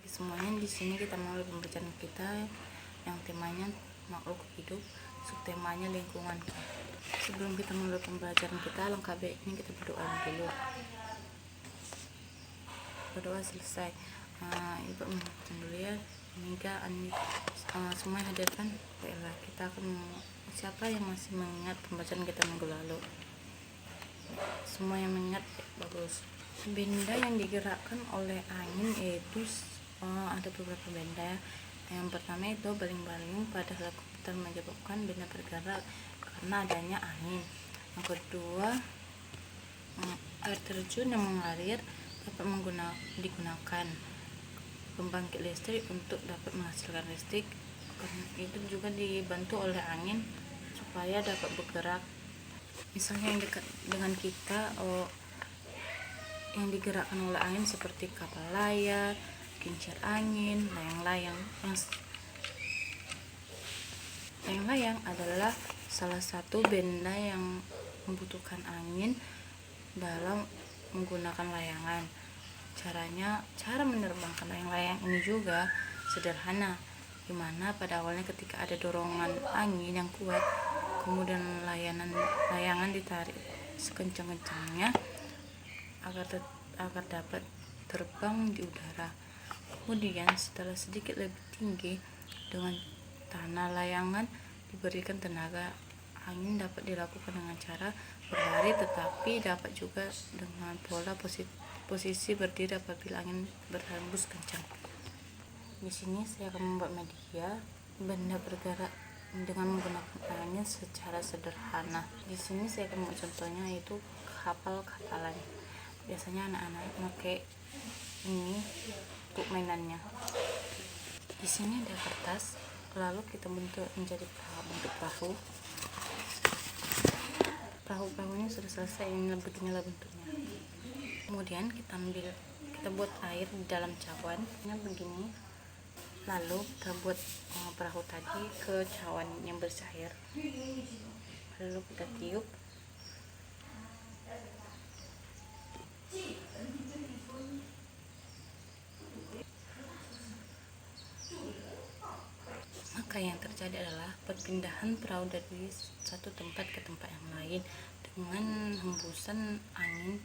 pagi semuanya. Di sini kita mulai pembacaan kita yang temanya makhluk hidup, subtemanya lingkungan. Sebelum kita mulai pembelajaran kita, alangkah baiknya kita berdoa dulu. Berdoa selesai, ibu mengucapkan dulu ya. Mika, semua hadirkan. Baiklah, kita akan siapa yang masih mengingat pembacaan kita minggu lalu? Semua yang mengingat, bagus. Benda yang digerakkan oleh angin yaitu ada beberapa benda. Yang pertama itu baling-baling pada helikopter menyebabkan benda bergerak karena adanya angin. Yang kedua, air terjun yang mengalir dapat digunakan pembangkit listrik untuk dapat menghasilkan listrik. Itu juga dibantu oleh angin supaya dapat bergerak. Misalnya yang dekat dengan kita, yang digerakkan oleh angin seperti kapal layar, kincir angin, layang-layang. Layang-layang adalah salah satu benda yang membutuhkan angin dalam menggunakan layangan. Cara menerbangkan layang-layang ini juga sederhana, dimana pada awalnya ketika ada dorongan angin yang kuat, kemudian layangan ditarik sekencang-kencangnya agar dapat terbang di udara. Kemudian setelah sedikit lebih tinggi dengan tanah layangan diberikan tenaga. Angin dapat dilakukan dengan cara berlari, tetapi dapat juga dengan pola posisi berdiri apabila angin berhembus kencang. Di sini saya akan membuat media benda bergerak dengan menggunakan angin secara sederhana. Di sini saya akan membuat contohnya, yaitu kapal-kapalan. Biasanya anak-anak pakai ini untuk mainannya. Di sini ada kertas, lalu kita bentuk menjadi perahu. Perahu-perahunya sudah selesai, ini beginilah bentuknya. Kemudian kita buat air di dalam cawan, begini. Lalu kita buat perahu tadi ke cawan yang bercair. Lalu kita tiup. Maka yang terjadi adalah perpindahan perahu dari satu tempat ke tempat yang lain dengan hembusan angin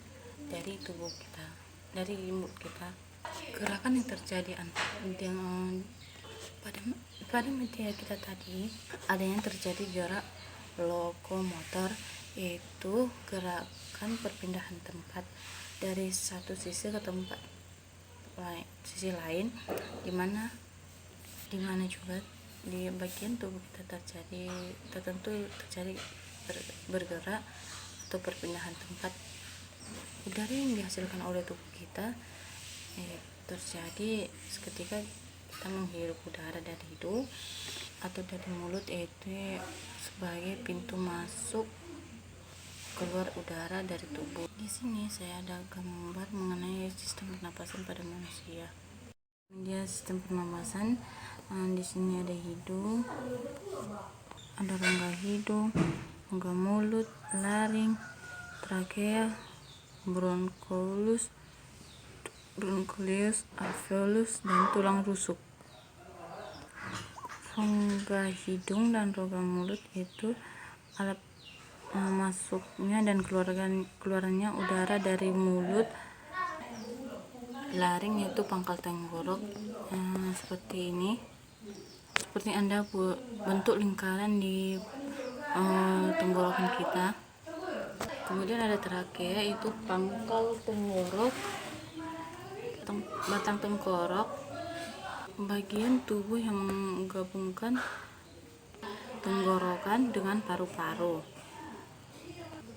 dari tubuh kita, dari mulut kita. Gerakan yang terjadi pada media kita tadi, ada yang terjadi gerak lokomotor, yaitu gerakan perpindahan tempat dari satu sisi ke tempat sisi lain, dimana juga di bagian tubuh kita tertentu terjadi bergerak atau perpindahan tempat. Udara yang dihasilkan oleh tubuh kita terjadi seketika kita menghirup udara dari hidung atau dari mulut, yaitu sebagai pintu masuk keluar udara dari tubuh. Di sini saya ada gambar mengenai sistem pernapasan pada manusia. Dia sistem pernapasan, di sini ada hidung, ada rongga hidung, rongga mulut, laring, trakea, bronkulus, alveolus, dan tulang rusuk. Rongga hidung dan rongga mulut itu alat masuknya dan keluarnya udara dari mulut. Laring yaitu pangkal tenggorok, seperti ini. Seperti Anda bentuk lingkaran di tenggorokan kita. Kemudian ada trakea, itu pangkal tenggorok, batang tengkorak, bagian tubuh yang menggabungkan tenggorokan dengan paru-paru.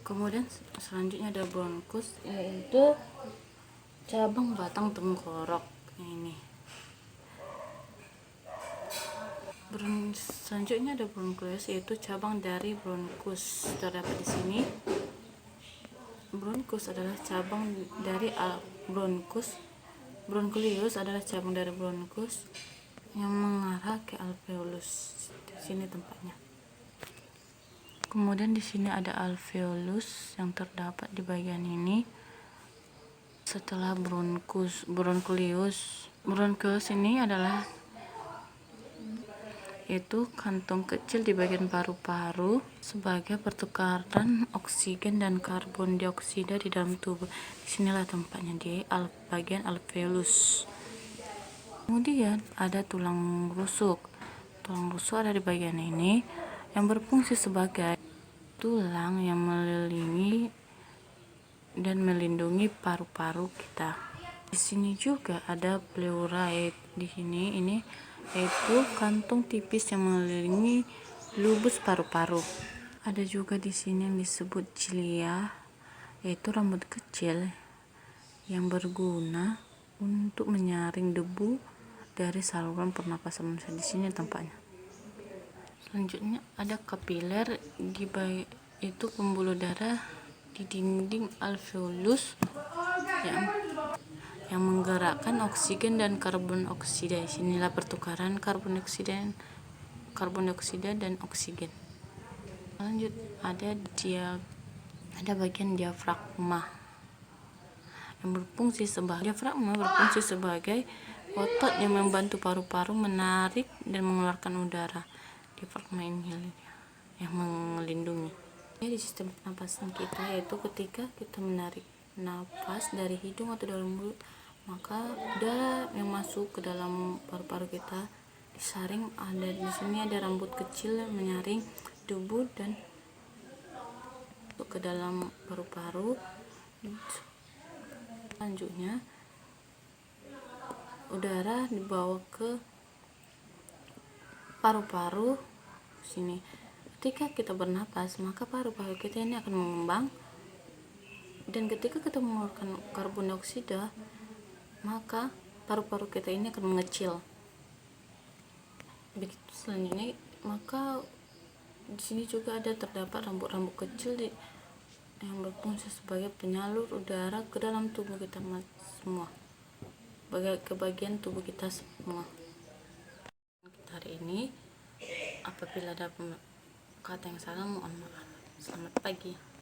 Kemudian selanjutnya ada bronkus, yaitu cabang batang tengkorak ini. Selanjutnya ada bronkulus, yaitu cabang dari bronkus. Terdapat di sini. Bronkus adalah cabang dari bronkus. Bronkulius adalah cabang dari bronkus yang mengarah ke alveolus. Di sini tempatnya. Kemudian di sini ada alveolus yang terdapat di bagian ini. Setelah bronkulius, Kemudian ke sini adalah yaitu kantong kecil di bagian paru-paru sebagai pertukaran oksigen dan karbon dioksida di dalam tubuh. Disinilah tempatnya di bagian alveolus. Kemudian ada tulang rusuk. Tulang rusuk ada di bagian ini yang berfungsi sebagai tulang yang mengelilingi dan melindungi paru-paru kita. Di sini juga ada pleura. Di sini ini yaitu kantung tipis yang mengelilingi lubus paru-paru. Ada juga di sini yang disebut cilia, yaitu rambut kecil yang berguna untuk menyaring debu dari saluran pernapasan manusia. Di sini tempatnya. Selanjutnya ada kapiler itu pembuluh darah di dinding alveolus yang menggerakkan oksigen dan karbon dioksida. Inilah pertukaran karbon dioksida dan oksigen. Lanjut ada bagian diafragma yang berfungsi sebagai otot yang membantu paru-paru menarik dan mengeluarkan udara. Diafragma ini yang melindungi di sistem pernapasan kita, yaitu ketika kita menarik nafas dari hidung atau dari mulut, maka udara yang masuk ke dalam paru-paru kita disaring. Ada di sini ada rambut kecil yang menyaring debu dan masuk ke dalam paru-paru. Selanjutnya udara dibawa ke paru-paru sini. Ketika kita bernapas, maka paru-paru kita ini akan mengembang, dan ketika kita mengeluarkan karbon dioksida, maka paru-paru kita ini akan mengecil. Begitu selanjutnya, maka di sini juga terdapat rambut-rambut kecil yang berfungsi sebagai penyalur udara ke dalam tubuh kita semua, ke bagian tubuh kita semua. Hari ini apabila ada kata yang salah, mohon maaf. Selamat pagi.